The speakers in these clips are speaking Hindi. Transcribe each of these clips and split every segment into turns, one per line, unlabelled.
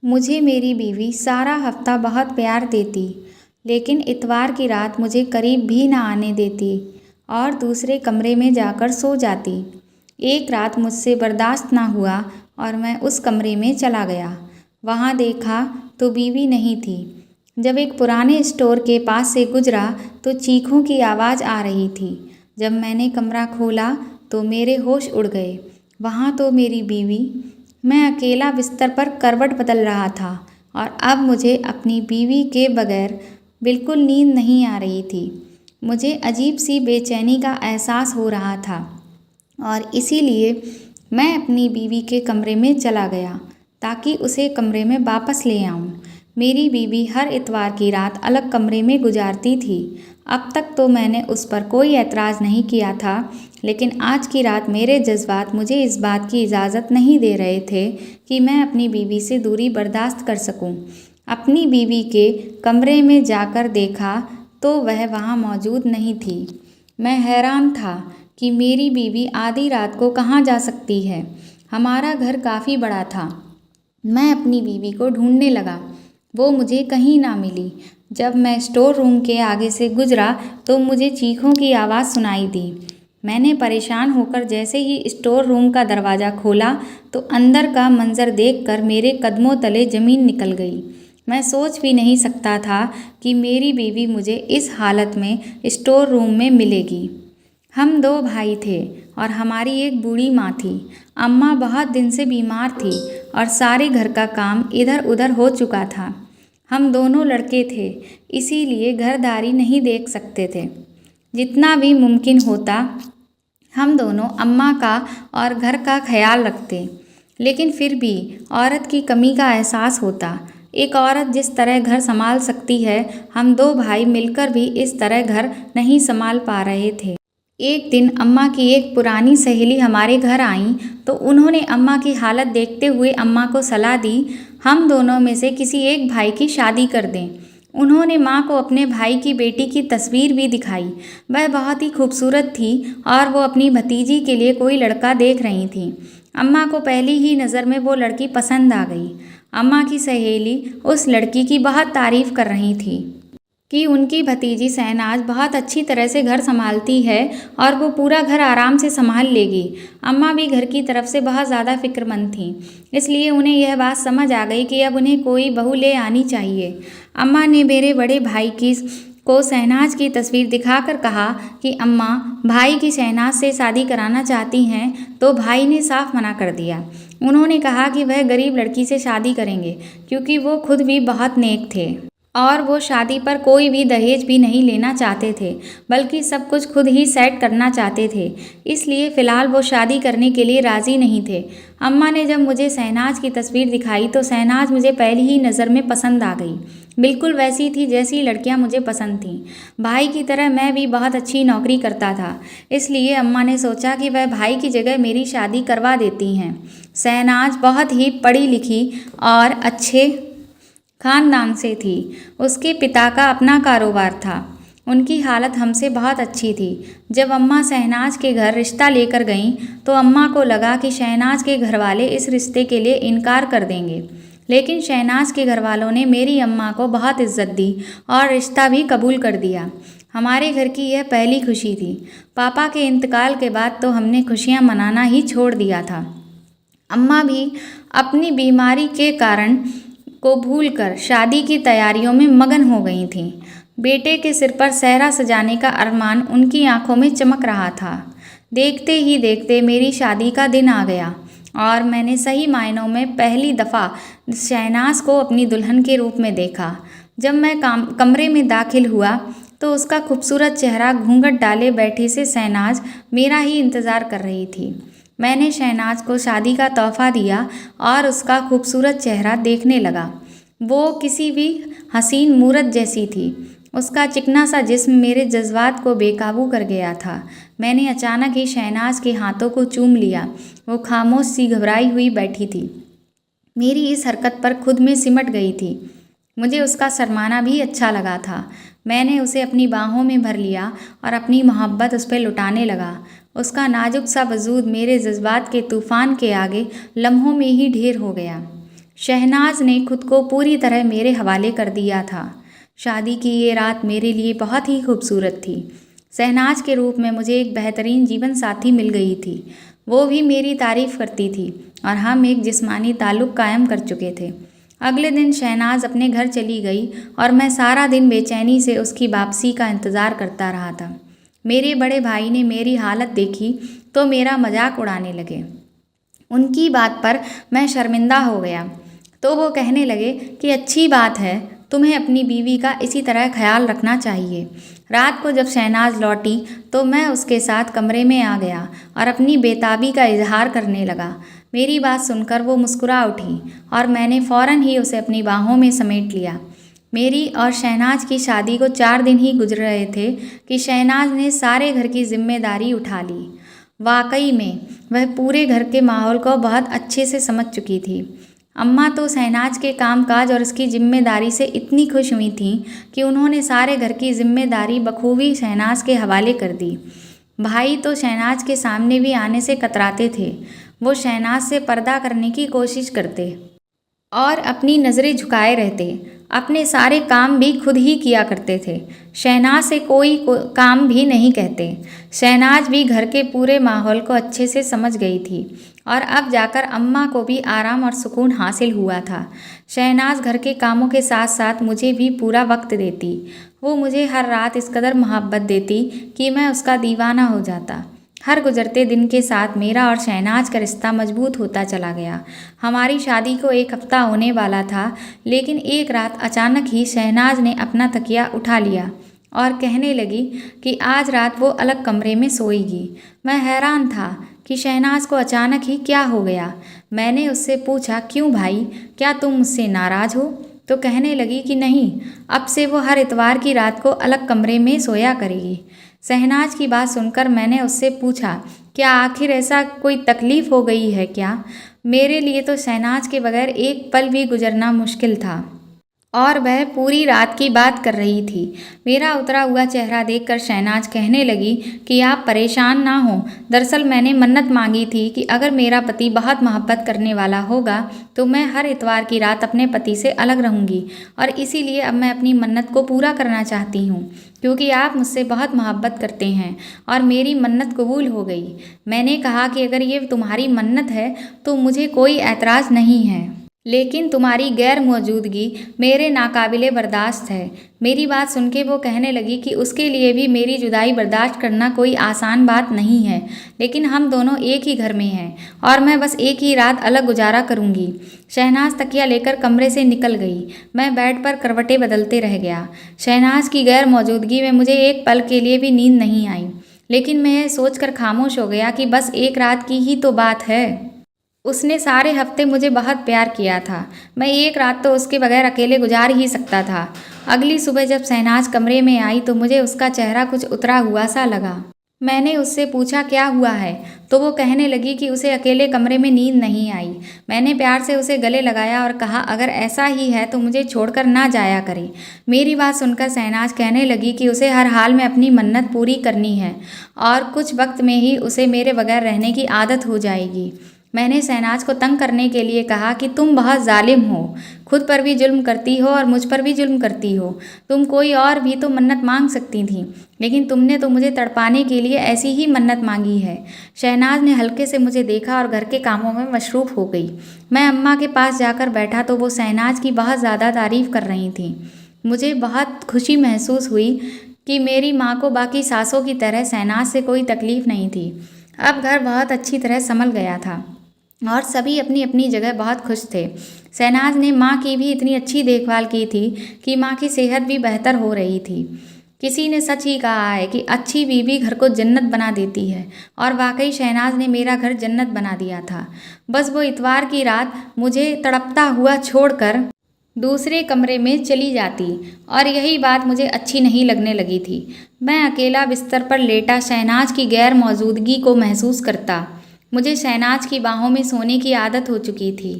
मुझे मेरी बीवी सारा हफ्ता बहुत प्यार देती, लेकिन इतवार की रात मुझे करीब भी ना आने देती और दूसरे कमरे में जाकर सो जाती। एक रात मुझसे बर्दाश्त ना हुआ और मैं उस कमरे में चला गया। वहाँ देखा तो बीवी नहीं थी। जब एक पुराने स्टोर के पास से गुजरा तो चीखों की आवाज़ आ रही थी। जब मैंने कमरा खोला तो मेरे होश उड़ गए। वहाँ तो मेरी बीवी, मैं अकेला बिस्तर पर करवट बदल रहा था और अब मुझे अपनी बीवी के बगैर बिल्कुल नींद नहीं आ रही थी। मुझे अजीब सी बेचैनी का एहसास हो रहा था और इसीलिए मैं अपनी बीवी के कमरे में चला गया ताकि उसे कमरे में वापस ले आऊं। मेरी बीवी हर इतवार की रात अलग कमरे में गुजारती थी। अब तक तो मैंने उस पर कोई ऐतराज़ नहीं किया था, लेकिन आज की रात मेरे जज्बात मुझे इस बात की इजाज़त नहीं दे रहे थे कि मैं अपनी बीवी से दूरी बर्दाश्त कर सकूं। अपनी बीवी के कमरे में जाकर देखा तो वह वहां मौजूद नहीं थी। मैं हैरान था कि मेरी बीवी आधी रात को कहाँ जा सकती है। हमारा घर काफ़ी बड़ा था। मैं अपनी बीवी को ढूंढने लगा, वो मुझे कहीं ना मिली। जब मैं स्टोर रूम के आगे से गुजरा तो मुझे चीखों की आवाज़ सुनाई दी। मैंने परेशान होकर जैसे ही स्टोर रूम का दरवाज़ा खोला तो अंदर का मंजर देखकर मेरे कदमों तले ज़मीन निकल गई। मैं सोच भी नहीं सकता था कि मेरी बीवी मुझे इस हालत में स्टोर रूम में मिलेगी। हम दो भाई थे और हमारी एक बूढ़ी माँ थी। अम्मा बहुत दिन से बीमार थी और सारे घर का काम इधर उधर हो चुका था। हम दोनों लड़के थे, इसीलिए घरदारी नहीं देख सकते थे। जितना भी मुमकिन होता हम दोनों अम्मा का और घर का ख्याल रखते, लेकिन फिर भी औरत की कमी का एहसास होता। एक औरत जिस तरह घर संभाल सकती है, हम दो भाई मिलकर भी इस तरह घर नहीं संभाल पा रहे थे। एक दिन अम्मा की एक पुरानी सहेली हमारे घर आईं तो उन्होंने अम्मा की हालत देखते हुए अम्मा को सलाह दी, हम दोनों में से किसी एक भाई की शादी कर दें। उन्होंने माँ को अपने भाई की बेटी की तस्वीर भी दिखाई। वह बहुत ही खूबसूरत थी और वो अपनी भतीजी के लिए कोई लड़का देख रही थी। अम्मा को पहली ही नज़र में वो लड़की पसंद आ गई। अम्मा की सहेली उस लड़की की बहुत तारीफ कर रही थी कि उनकी भतीजी शहनाज बहुत अच्छी तरह से घर संभालती है और वो पूरा घर आराम से संभाल लेगी। अम्मा भी घर की तरफ से बहुत ज़्यादा फिक्रमंद थीं, इसलिए उन्हें यह बात समझ आ गई कि अब उन्हें कोई बहू ले आनी चाहिए। अम्मा ने मेरे बड़े भाई को शहनाज की तस्वीर दिखाकर कहा कि अम्मा भाई की शहनाज से शादी कराना चाहती हैं, तो भाई ने साफ मना कर दिया। उन्होंने कहा कि वह गरीब लड़की से शादी करेंगे क्योंकि वो खुद भी बहुत नेक थे और वो शादी पर कोई भी दहेज भी नहीं लेना चाहते थे, बल्कि सब कुछ खुद ही सेट करना चाहते थे। इसलिए फ़िलहाल वो शादी करने के लिए राज़ी नहीं थे। अम्मा ने जब मुझे शहनाज की तस्वीर दिखाई तो शहनाज मुझे पहली ही नज़र में पसंद आ गई। बिल्कुल वैसी थी जैसी लड़कियां मुझे पसंद थीं। भाई की तरह मैं भी बहुत अच्छी नौकरी करता था, इसलिए अम्मा ने सोचा कि वह भाई की जगह मेरी शादी करवा देती हैं। शहनाज बहुत ही पढ़ी लिखी और अच्छे खानदान से थी। उसके पिता का अपना कारोबार था। उनकी हालत हमसे बहुत अच्छी थी। जब अम्मा शहनाज के घर रिश्ता लेकर गईं तो अम्मा को लगा कि शहनाज के घरवाले इस रिश्ते के लिए इनकार कर देंगे, लेकिन शहनाज के घरवालों ने मेरी अम्मा को बहुत इज्जत दी और रिश्ता भी कबूल कर दिया। हमारे घर की यह पहली खुशी थी। पापा के इंतकाल के बाद तो हमने खुशियाँ मनाना ही छोड़ दिया था। अम्मा भी अपनी बीमारी के कारण को भूलकर शादी की तैयारियों में मगन हो गई थीं। बेटे के सिर पर सेहरा सजाने का अरमान उनकी आंखों में चमक रहा था। देखते ही देखते मेरी शादी का दिन आ गया और मैंने सही मायनों में पहली दफ़ा शहनाज को अपनी दुल्हन के रूप में देखा। जब मैं कमरे में दाखिल हुआ तो उसका खूबसूरत चेहरा घूंघट डाले बैठी से शहनाज मेरा ही इंतज़ार कर रही थी। मैंने शहनाज को शादी का तोहफ़ा दिया और उसका खूबसूरत चेहरा देखने लगा। वो किसी भी हसीन मूरत जैसी थी। उसका चिकना सा जिस्म मेरे जज्बात को बेकाबू कर गया था। मैंने अचानक ही शहनाज के हाथों को चूम लिया। वो खामोश सी घबराई हुई बैठी थी। मेरी इस हरकत पर खुद में सिमट गई थी। मुझे उसका शर्माना भी अच्छा लगा था। मैंने उसे अपनी बाहों में भर लिया और अपनी मोहब्बत उस पर लुटाने लगा। उसका नाजुक सा वजूद मेरे जज्बात के तूफ़ान के आगे लम्हों में ही ढेर हो गया। शहनाज ने खुद को पूरी तरह मेरे हवाले कर दिया था। शादी की ये रात मेरे लिए बहुत ही खूबसूरत थी। शहनाज के रूप में मुझे एक बेहतरीन जीवन साथी मिल गई थी। वो भी मेरी तारीफ़ करती थी और हम एक जिस्मानी ताल्लुक़ कायम कर चुके थे। अगले दिन शहनाज अपने घर चली गई और मैं सारा दिन बेचैनी से उसकी वापसी का इंतज़ार करता रहा था। मेरे बड़े भाई ने मेरी हालत देखी तो मेरा मजाक उड़ाने लगे। उनकी बात पर मैं शर्मिंदा हो गया तो वो कहने लगे कि अच्छी बात है, तुम्हें अपनी बीवी का इसी तरह ख्याल रखना चाहिए। रात को जब शहनाज लौटी तो मैं उसके साथ कमरे में आ गया और अपनी बेताबी का इजहार करने लगा। मेरी बात सुनकर वो मुस्कुरा उठी और मैंने फ़ौरन ही उसे अपनी बाहों में समेट लिया। मेरी और शहनाज की शादी को 4 दिन ही गुजर रहे थे कि शहनाज ने सारे घर की जिम्मेदारी उठा ली। वाकई में वह पूरे घर के माहौल को बहुत अच्छे से समझ चुकी थी। अम्मा तो शहनाज के कामकाज और उसकी जिम्मेदारी से इतनी खुश हुई थीं कि उन्होंने सारे घर की जिम्मेदारी बखूबी शहनाज के हवाले कर दी। भाई तो शहनाज के सामने भी आने से कतराते थे। वो शहनाज से पर्दा करने की कोशिश करते और अपनी नज़रें झुकाए रहते। अपने सारे काम भी खुद ही किया करते थे। शहनाज से कोई काम भी नहीं कहते। शहनाज भी घर के पूरे माहौल को अच्छे से समझ गई थी और अब जाकर अम्मा को भी आराम और सुकून हासिल हुआ था। शहनाज घर के कामों के साथ साथ मुझे भी पूरा वक्त देती। वो मुझे हर रात इस कदर मोहब्बत देती कि मैं उसका दीवाना हो जाता। हर गुजरते दिन के साथ मेरा और शहनाज का रिश्ता मजबूत होता चला गया। हमारी शादी को 1 हफ्ता होने वाला था, लेकिन एक रात अचानक ही शहनाज ने अपना तकिया उठा लिया और कहने लगी कि आज रात वो अलग कमरे में सोएगी। मैं हैरान था कि शहनाज को अचानक ही क्या हो गया। मैंने उससे पूछा, क्यों भाई, क्या तुम मुझसे नाराज़ हो? तो कहने लगी कि नहीं, अब से वो हर इतवार की रात को अलग कमरे में सोया करेगी। शहनाज की बात सुनकर मैंने उससे पूछा, क्या आखिर ऐसा कोई तकलीफ़ हो गई है क्या? मेरे लिए तो शहनाज के बगैर एक पल भी गुजरना मुश्किल था और वह पूरी रात की बात कर रही थी। मेरा उतरा हुआ चेहरा देखकर शहनाज कहने लगी कि आप परेशान ना हो। दरअसल मैंने मन्नत मांगी थी कि अगर मेरा पति बहुत मोहब्बत करने वाला होगा तो मैं हर इतवार की रात अपने पति से अलग रहूंगी और इसीलिए अब मैं अपनी मन्नत को पूरा करना चाहती हूँ, क्योंकि आप मुझसे बहुत मोहब्बत करते हैं और मेरी मन्नत कबूल हो गई। मैंने कहा कि अगर ये तुम्हारी मन्नत है तो मुझे कोई एतराज़ नहीं है, लेकिन तुम्हारी गैर मौजूदगी मेरे नाकाबिले बर्दाश्त है। मेरी बात सुन के वो कहने लगी कि उसके लिए भी मेरी जुदाई बर्दाश्त करना कोई आसान बात नहीं है, लेकिन हम दोनों एक ही घर में हैं और मैं बस एक ही रात अलग गुजारा करूंगी। शहनाज तकिया लेकर कमरे से निकल गई। मैं बेड पर करवटें बदलते रह गया। शहनाज की गैर मौजूदगी में मुझे एक पल के लिए भी नींद नहीं आई, लेकिन मैं यह सोचकर खामोश हो गया कि बस एक रात की ही तो बात है। उसने सारे हफ्ते मुझे बहुत प्यार किया था। मैं एक रात तो उसके बगैर अकेले गुजार ही सकता था। अगली सुबह जब शहनाज कमरे में आई तो मुझे उसका चेहरा कुछ उतरा हुआ सा लगा। मैंने उससे पूछा क्या हुआ है, तो वो कहने लगी कि उसे अकेले कमरे में नींद नहीं आई। मैंने प्यार से उसे गले लगाया और कहा, अगर ऐसा ही है तो मुझे छोड़कर ना जाया करे। मेरी बात सुनकर शहनाज कहने लगी कि उसे हर हाल में अपनी मन्नत पूरी करनी है और कुछ वक्त में ही उसे मेरे बगैर रहने की आदत हो जाएगी। मैंने शहनाज को तंग करने के लिए कहा कि तुम बहुत जालिम हो, खुद पर भी जुल्म करती हो और मुझ पर भी जुल्म करती हो। तुम कोई और भी तो मन्नत मांग सकती थी, लेकिन तुमने तो मुझे तड़पाने के लिए ऐसी ही मन्नत मांगी है। शहनाज ने हल्के से मुझे देखा और घर के कामों में मशरूफ़ हो गई। मैं अम्मा के पास जाकर बैठा तो वो शहनाज की बहुत ज़्यादा तारीफ़ कर रही थी। मुझे बहुत खुशी महसूस हुई कि मेरी माँ को बाकी सासों की तरह शहनाज से कोई तकलीफ़ नहीं थी। अब घर बहुत अच्छी तरह संभल गया था और सभी अपनी अपनी जगह बहुत खुश थे। शहनाज ने माँ की भी इतनी अच्छी देखभाल की थी कि माँ की सेहत भी बेहतर हो रही थी। किसी ने सच ही कहा है कि अच्छी बीवी घर को जन्नत बना देती है, और वाकई शहनाज ने मेरा घर जन्नत बना दिया था। बस वो इतवार की रात मुझे तड़पता हुआ छोड़कर दूसरे कमरे में चली जाती और यही बात मुझे अच्छी नहीं लगने लगी थी। मैं अकेला बिस्तर पर लेटा शहनाज की गैर मौजूदगी को महसूस करता। मुझे शहनाज की बाहों में सोने की आदत हो चुकी थी।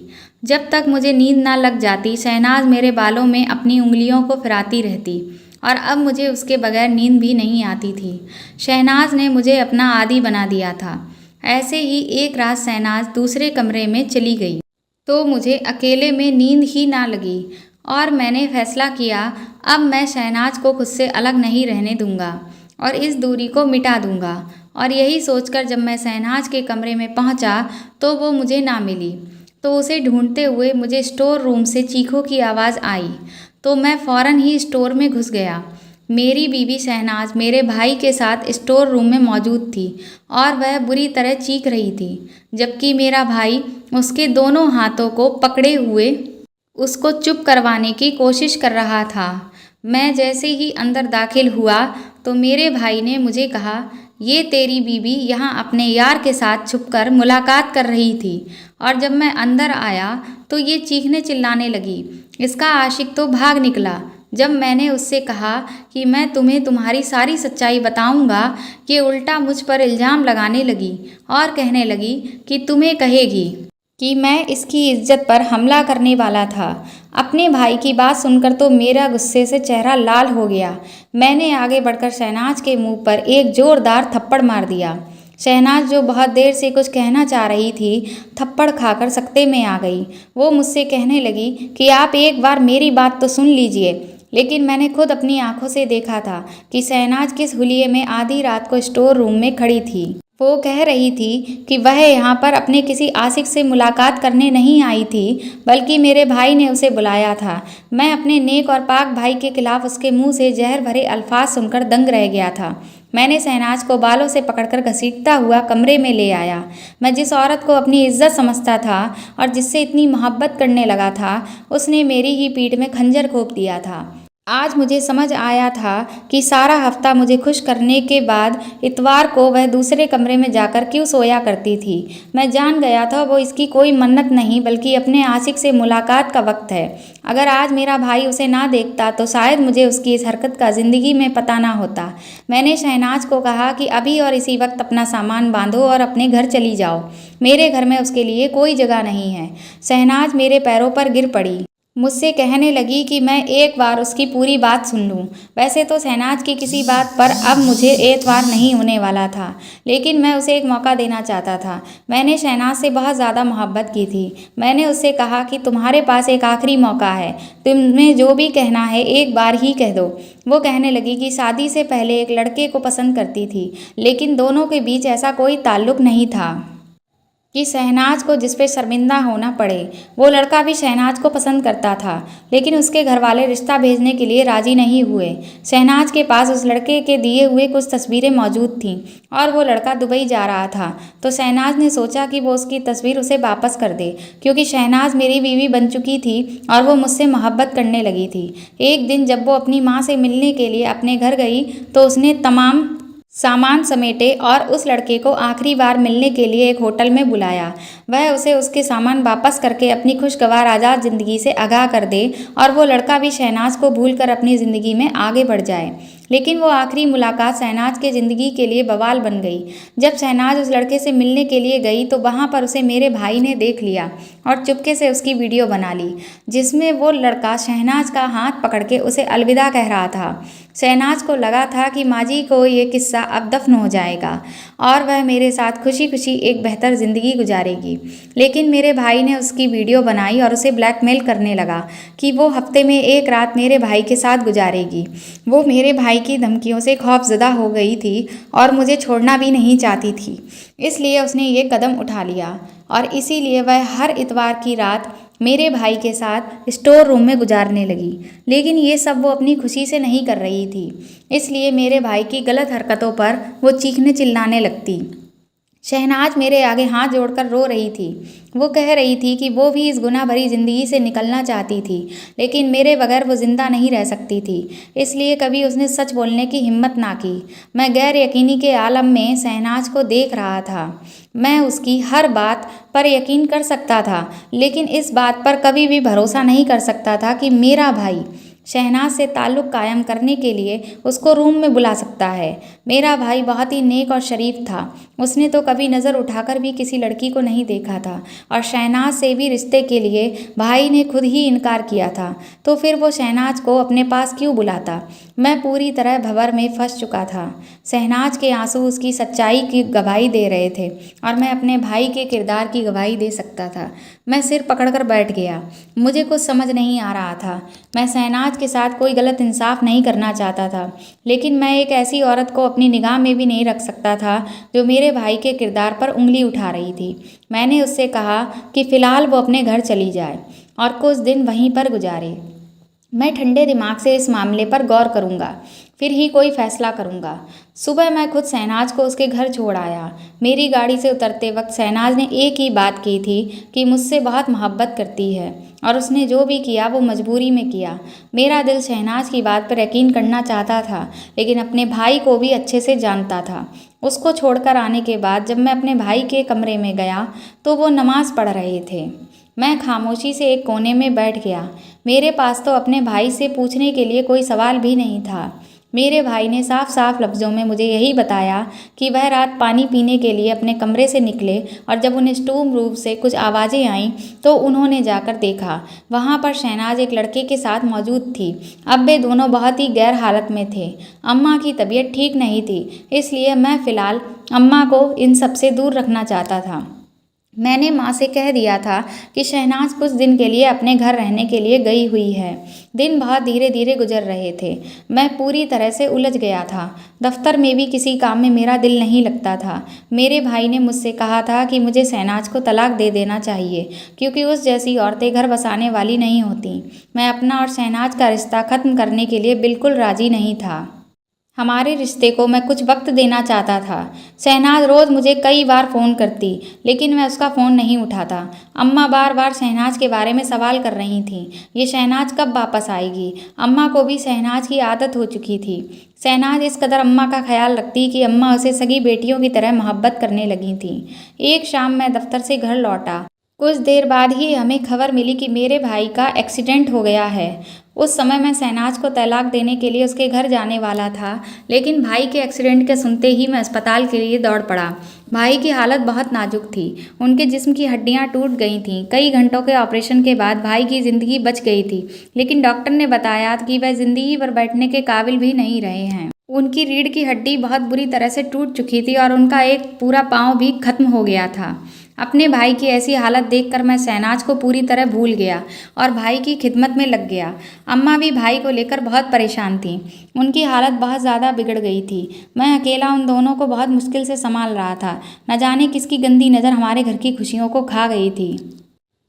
जब तक मुझे नींद ना लग जाती शहनाज मेरे बालों में अपनी उंगलियों को फिराती रहती और अब मुझे उसके बगैर नींद भी नहीं आती थी। शहनाज ने मुझे अपना आदी बना दिया था। ऐसे ही एक रात शहनाज दूसरे कमरे में चली गई। तो मुझे अकेले में नींद ही ना लगी और मैंने फैसला किया अब मैं शहनाज को खुद से अलग नहीं रहने दूंगा और इस दूरी को मिटा दूंगा। और यही सोचकर जब मैं शहनाज के कमरे में पहुंचा तो वो मुझे ना मिली। तो उसे ढूंढते हुए मुझे स्टोर रूम से चीखों की आवाज़ आई तो मैं फ़ौरन ही स्टोर में घुस गया। मेरी बीवी शहनाज मेरे भाई के साथ स्टोर रूम में मौजूद थी और वह बुरी तरह चीख रही थी, जबकि मेरा भाई उसके दोनों हाथों को पकड़े हुए उसको चुप करवाने की कोशिश कर रहा था। मैं जैसे ही अंदर दाखिल हुआ तो मेरे भाई ने मुझे कहा, ये तेरी बीवी यहाँ अपने यार के साथ छुपकर मुलाकात कर रही थी। और जब मैं अंदर आया तो ये चीखने चिल्लाने लगी। इसका आशिक तो भाग निकला। जब मैंने उससे कहा कि मैं तुम्हें तुम्हारी सारी सच्चाई बताऊंगा, ये उल्टा मुझ पर इल्ज़ाम लगाने लगी और कहने लगी कि तुम्हें कहेगी कि मैं इसकी इज्जत पर हमला करने वाला था। अपने भाई की बात सुनकर तो मेरा गुस्से से चेहरा लाल हो गया। मैंने आगे बढ़कर शहनाज के मुंह पर एक जोरदार थप्पड़ मार दिया। शहनाज जो बहुत देर से कुछ कहना चाह रही थी, थप्पड़ खाकर सकते में आ गई। वो मुझसे कहने लगी कि आप एक बार मेरी बात तो सुन लीजिए। लेकिन मैंने खुद अपनी आंखों से देखा था कि शहनाज किस हुलिये में आधी रात को स्टोर रूम में खड़ी थी। वो कह रही थी कि वह यहाँ पर अपने किसी आशिक से मुलाकात करने नहीं आई थी, बल्कि मेरे भाई ने उसे बुलाया था। मैं अपने नेक और पाक भाई के खिलाफ उसके मुंह से जहर भरे अल्फाज सुनकर दंग रह गया था। मैंने शहनाज को बालों से पकड़कर घसीटता हुआ कमरे में ले आया। मैं जिस औरत को अपनी इज्जत समझता था और जिससे इतनी मोहब्बत करने लगा था, उसने मेरी ही पीठ में खंजर घोंप दिया था। आज मुझे समझ आया था कि सारा हफ्ता मुझे खुश करने के बाद इतवार को वह दूसरे कमरे में जाकर क्यों सोया करती थी। मैं जान गया था वो इसकी कोई मन्नत नहीं बल्कि अपने आशिक से मुलाकात का वक्त है। अगर आज मेरा भाई उसे ना देखता तो शायद मुझे उसकी इस हरकत का ज़िंदगी में पता ना होता। मैंने शहनाज को कहा कि अभी और इसी वक्त अपना सामान बांधो और अपने घर चली जाओ। मेरे घर में उसके लिए कोई जगह नहीं है। शहनाज मेरे पैरों पर गिर पड़ी। मुझसे कहने लगी कि मैं एक बार उसकी पूरी बात सुन लूं। वैसे तो शहनाज की किसी बात पर अब मुझे एतबार नहीं होने वाला था, लेकिन मैं उसे एक मौका देना चाहता था। मैंने शहनाज से बहुत ज़्यादा मोहब्बत की थी। मैंने उससे कहा कि तुम्हारे पास एक आखिरी मौका है, तुम्हें जो भी कहना है एक बार ही कह दो। वो कहने लगी कि शादी से पहले एक लड़के को पसंद करती थी, लेकिन दोनों के बीच ऐसा कोई ताल्लुक नहीं था कि शहनाज को जिस पे शर्मिंदा होना पड़े। वो लड़का भी शहनाज को पसंद करता था, लेकिन उसके घर वाले रिश्ता भेजने के लिए राजी नहीं हुए। शहनाज के पास उस लड़के के दिए हुए कुछ तस्वीरें मौजूद थीं और वो लड़का दुबई जा रहा था। तो शहनाज ने सोचा कि वो उसकी तस्वीर उसे वापस कर दे, क्योंकि शहनाज मेरी बीवी बन चुकी थी और वो मुझसे मोहब्बत करने लगी थी। एक दिन जब वो अपनी माँ से मिलने के लिए अपने घर गई तो उसने तमाम सामान समेटे और उस लड़के को आखिरी बार मिलने के लिए एक होटल में बुलाया। वह उसे उसके सामान वापस करके अपनी खुशगवार आज़ाद ज़िंदगी से आगाह कर दे और वो लड़का भी शहनाज को भूलकर अपनी ज़िंदगी में आगे बढ़ जाए। लेकिन वो आखिरी मुलाकात शहनाज के ज़िंदगी के लिए बवाल बन गई। जब शहनाज उस लड़के से मिलने के लिए गई तो वहाँ पर उसे मेरे भाई ने देख लिया और चुपके से उसकी वीडियो बना ली, जिसमें वो लड़का शहनाज का हाथ पकड़ के उसे अलविदा कह रहा था। शहनाज को लगा था कि माजी को ये किस्सा अब दफन हो जाएगा और वह मेरे साथ खुशी खुशी एक बेहतर ज़िंदगी गुजारेगी। लेकिन मेरे भाई ने उसकी वीडियो बनाई और उसे ब्लैकमेल करने लगा कि वो हफ्ते में एक रात मेरे भाई के साथ गुजारेगी। वो मेरे भाई की धमकियों से खौफजदा हो गई थी और मुझे छोड़ना भी नहीं चाहती थी, इसलिए उसने ये कदम उठा लिया और इसीलिए वह हर इतवार की रात मेरे भाई के साथ स्टोर रूम में गुजारने लगी। लेकिन ये सब वो अपनी खुशी से नहीं कर रही थी, इसलिए मेरे भाई की गलत हरकतों पर वो चीखने चिल्लाने लगती। शहनाज मेरे आगे हाथ जोड़कर रो रही थी। वो कह रही थी कि वो भी इस गुनाह भरी ज़िंदगी से निकलना चाहती थी, लेकिन मेरे बगैर वो ज़िंदा नहीं रह सकती थी, इसलिए कभी उसने सच बोलने की हिम्मत ना की। मैं गैर यकीनी के आलम में शहनाज को देख रहा था। मैं उसकी हर बात पर यकीन कर सकता था, लेकिन इस बात पर कभी भी भरोसा नहीं कर सकता था कि मेरा भाई शहनाज से ताल्लुक़ कायम करने के लिए उसको रूम में बुला सकता है। मेरा भाई बहुत ही नेक और शरीफ था। उसने तो कभी नज़र उठाकर भी किसी लड़की को नहीं देखा था और शहनाज से भी रिश्ते के लिए भाई ने खुद ही इनकार किया था। तो फिर वो शहनाज को अपने पास क्यों बुलाता? मैं पूरी तरह भंवर में फंस चुका था। शहनाज के आंसू उसकी सच्चाई की गवाही दे रहे थे और मैं अपने भाई के किरदार की गवाही दे सकता था। मैं सिर पकड़कर बैठ गया। मुझे कुछ समझ नहीं आ रहा था। मैं शहनाज के साथ कोई गलत इंसाफ नहीं करना चाहता था, लेकिन मैं एक ऐसी औरत को अपनी निगाह में भी नहीं रख सकता था जो मेरे भाई के किरदार पर उंगली उठा रही थी। मैंने उससे कहा कि फ़िलहाल वो अपने घर चली जाए और कुछ दिन वहीं पर गुजारे। मैं ठंडे दिमाग से इस मामले पर गौर करूँगा, फिर ही कोई फ़ैसला करूँगा। सुबह मैं खुद शहनाज को उसके घर छोड़ आया। मेरी गाड़ी से उतरते वक्त शहनाज ने एक ही बात की थी कि मुझसे बहुत मोहब्बत करती है और उसने जो भी किया वो मजबूरी में किया। मेरा दिल शहनाज की बात पर यकीन करना चाहता था, लेकिन अपने भाई को भी अच्छे से जानता था। उसको छोड़कर आने के बाद जब मैं अपने भाई के कमरे में गया तो वो नमाज़ पढ़ रहे थे। मैं खामोशी से एक कोने में बैठ गया। मेरे पास तो अपने भाई से पूछने के लिए कोई सवाल भी नहीं था। मेरे भाई ने साफ साफ लफ्ज़ों में मुझे यही बताया कि वह रात पानी पीने के लिए अपने कमरे से निकले और जब उन्हें स्टोर रूम से कुछ आवाज़ें आईं तो उन्होंने जाकर देखा, वहाँ पर शहनाज एक लड़के के साथ मौजूद थी। अब वे दोनों बहुत ही गैर हालत में थे। अम्मा की तबीयत ठीक नहीं थी, इसलिए मैं फ़िलहाल अम्मा को इन सब से दूर रखना चाहता था। मैंने माँ से कह दिया था कि शहनाज कुछ दिन के लिए अपने घर रहने के लिए गई हुई है। दिन बहुत धीरे धीरे गुजर रहे थे। मैं पूरी तरह से उलझ गया था। दफ्तर में भी किसी काम में मेरा दिल नहीं लगता था। मेरे भाई ने मुझसे कहा था कि मुझे शहनाज को तलाक दे देना चाहिए, क्योंकि उस जैसी औरतें घर बसाने वाली नहीं होती। मैं अपना और शहनाज का रिश्ता ख़त्म करने के लिए बिल्कुल राज़ी नहीं था। हमारे रिश्ते को मैं कुछ वक्त देना चाहता था। शहनाज रोज़ मुझे कई बार फ़ोन करती, लेकिन मैं उसका फ़ोन नहीं उठाता। अम्मा बार बार शहनाज के बारे में सवाल कर रही थीं। ये शहनाज कब वापस आएगी? अम्मा को भी शहनाज की आदत हो चुकी थी। शहनाज इस कदर अम्मा का ख्याल रखती कि अम्मा उसे सगी बेटियों की तरह मोहब्बत करने लगी थीं। एक शाम मैं दफ्तर से घर लौटा। कुछ देर बाद ही हमें खबर मिली कि मेरे भाई का एक्सीडेंट हो गया है। उस समय मैं शहनाज को तलाक देने के लिए उसके घर जाने वाला था, लेकिन भाई के एक्सीडेंट के सुनते ही मैं अस्पताल के लिए दौड़ पड़ा। भाई की हालत बहुत नाजुक थी। उनके जिस्म की हड्डियां टूट गई थीं। कई घंटों के ऑपरेशन के बाद भाई की ज़िंदगी बच गई थी, लेकिन डॉक्टर ने बताया कि वह ज़िंदगी भर बैठने के काबिल भी नहीं रहे हैं। उनकी रीढ़ की हड्डी बहुत बुरी तरह से टूट चुकी थी और उनका एक पूरा पाँव भी खत्म हो गया था। अपने भाई की ऐसी हालत देखकर मैं शहनाज को पूरी तरह भूल गया और भाई की खिदमत में लग गया। अम्मा भी भाई को लेकर बहुत परेशान थीं। उनकी हालत बहुत ज़्यादा बिगड़ गई थी। मैं अकेला उन दोनों को बहुत मुश्किल से संभाल रहा था। न जाने किसकी गंदी नज़र हमारे घर की खुशियों को खा गई थी।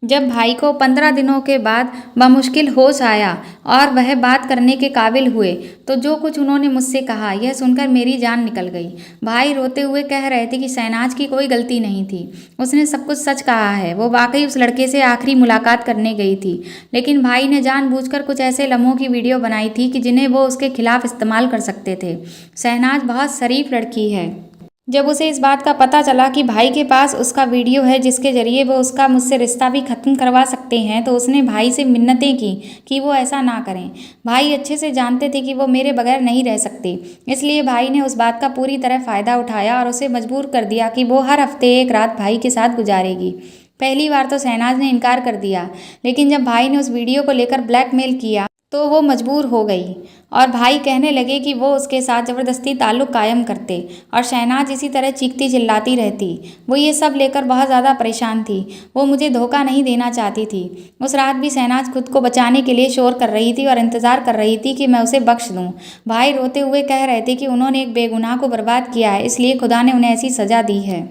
जब भाई को 15 दिनों के बाद बमुश्किल होश आया और वह बात करने के काबिल हुए, तो जो कुछ उन्होंने मुझसे कहा, यह सुनकर मेरी जान निकल गई। भाई रोते हुए कह रहे थे कि शहनाज की कोई गलती नहीं थी। उसने सब कुछ सच कहा है। वो वाकई उस लड़के से आखिरी मुलाकात करने गई थी, लेकिन भाई ने जानबूझकर कुछ ऐसे लम्हों की वीडियो बनाई थी कि जिन्हें वो उसके खिलाफ इस्तेमाल कर सकते थे। शहनाज बहुत शरीफ लड़की है। जब उसे इस बात का पता चला कि भाई के पास उसका वीडियो है जिसके ज़रिए वो उसका मुझसे रिश्ता भी ख़त्म करवा सकते हैं, तो उसने भाई से मिन्नतें की कि वो ऐसा ना करें। भाई अच्छे से जानते थे कि वो मेरे बगैर नहीं रह सकते, इसलिए भाई ने उस बात का पूरी तरह फ़ायदा उठाया और उसे मजबूर कर दिया कि वो हर हफ्ते एक रात भाई के साथ गुजारेगी। पहली बार तो शहनाज ने इनकार कर दिया, लेकिन जब भाई ने उस वीडियो को लेकर ब्लैकमेल किया तो वो मजबूर हो गई और भाई कहने लगे कि वो उसके साथ ज़बरदस्ती ताल्लुक़ कायम करते और शहनाज इसी तरह चीखती चिल्लाती रहती। वो ये सब लेकर बहुत ज़्यादा परेशान थी। वो मुझे धोखा नहीं देना चाहती थी। उस रात भी शहनाज खुद को बचाने के लिए शोर कर रही थी और इंतज़ार कर रही थी कि मैं उसे बख्श दूँ। भाई रोते हुए कह रहे थे कि उन्होंने एक बेगुनाह को बर्बाद किया है, इसलिए खुदा ने उन्हें ऐसी सज़ा दी है।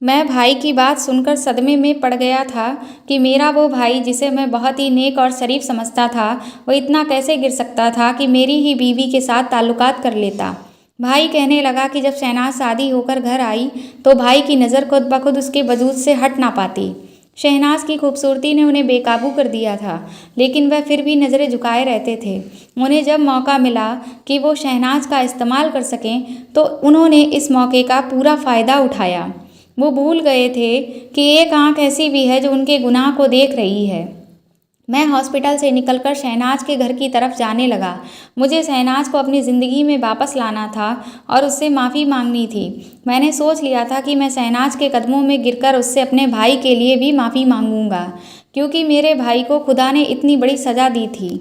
मैं भाई की बात सुनकर सदमे में पड़ गया था कि मेरा वो भाई, जिसे मैं बहुत ही नेक और शरीफ समझता था, वो इतना कैसे गिर सकता था कि मेरी ही बीवी के साथ ताल्लुकात कर लेता। भाई कहने लगा कि जब शहनाज शादी होकर घर आई तो भाई की नज़र खुद ब खुद उसके वजूद से हट ना पाती। शहनाज की खूबसूरती ने उन्हें बेकाबू कर दिया था, लेकिन वह फिर भी नज़रें झुकाए रहते थे। उन्हें जब मौका मिला कि वो शहनाज का इस्तेमाल कर सकें तो उन्होंने इस मौके का पूरा फ़ायदा उठाया। वो भूल गए थे कि एक आंख ऐसी भी है जो उनके गुनाह को देख रही है। मैं हॉस्पिटल से निकलकर शहनाज के घर की तरफ जाने लगा। मुझे शहनाज को अपनी ज़िंदगी में वापस लाना था और उससे माफ़ी मांगनी थी। मैंने सोच लिया था कि मैं शहनाज के कदमों में गिरकर उससे अपने भाई के लिए भी माफ़ी मांगूंगा, क्योंकि मेरे भाई को खुदा ने इतनी बड़ी सज़ा दी थी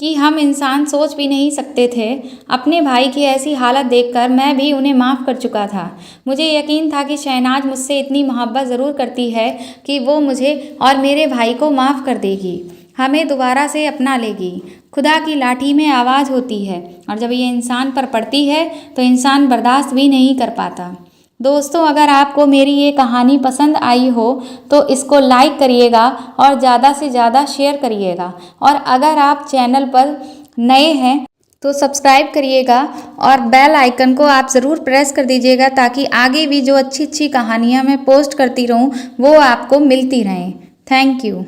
कि हम इंसान सोच भी नहीं सकते थे। अपने भाई की ऐसी हालत देखकर मैं भी उन्हें माफ़ कर चुका था। मुझे यकीन था कि शहनाज मुझसे इतनी मोहब्बत ज़रूर करती है कि वो मुझे और मेरे भाई को माफ़ कर देगी, हमें दोबारा से अपना लेगी। खुदा की लाठी में आवाज़ होती है और जब ये इंसान पर पड़ती है तो इंसान बर्दाश्त भी नहीं कर पाता। दोस्तों, अगर आपको मेरी ये कहानी पसंद आई हो तो इसको लाइक करिएगा और ज़्यादा से ज़्यादा शेयर करिएगा, और अगर आप चैनल पर नए हैं तो सब्सक्राइब करिएगा और बेल आइकन को आप ज़रूर प्रेस कर दीजिएगा, ताकि आगे भी जो अच्छी अच्छी कहानियाँ मैं पोस्ट करती रहूँ वो आपको मिलती रहें। Thank you.